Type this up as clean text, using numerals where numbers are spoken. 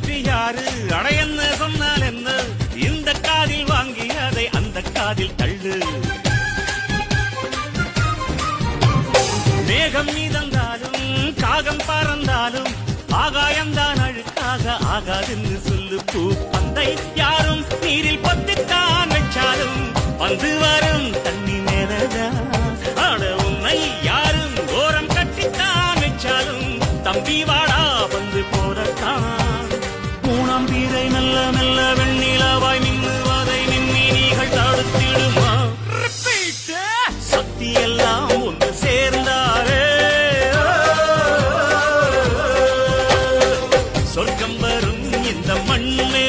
வெற்றி யாரு அட என்ன சொன்னால் என்ன இந்த காதில் வாங்கி அதை அந்த காதில் தள்ளு மேகம் மீதந்தாலும் காகம் பறந்தாலும் ஆகாயம்தான் அழுக்காக ஆகாதுன்னு சொல்லு பூ பந்தை யாரும் நீரில் பத்தித்தான் வச்சாலும் வந்து வரும் தண்ணி மேலதான் ஆட உன்னை யாரும் ஓரம் கட்டித்தான் வச்சாலும் தம்பி வாடா வந்து போறத்தான் மூணாம் வீரை மெல்ல மெல்ல வெண்ணிலவாய் மின்னுவதை மின்மினிகள் தடுத்திடுமா சக்தி எல்லாம் ஒன்று சேர்ந்தாரே சொர்க்கம் வரும் இந்த மண்ணே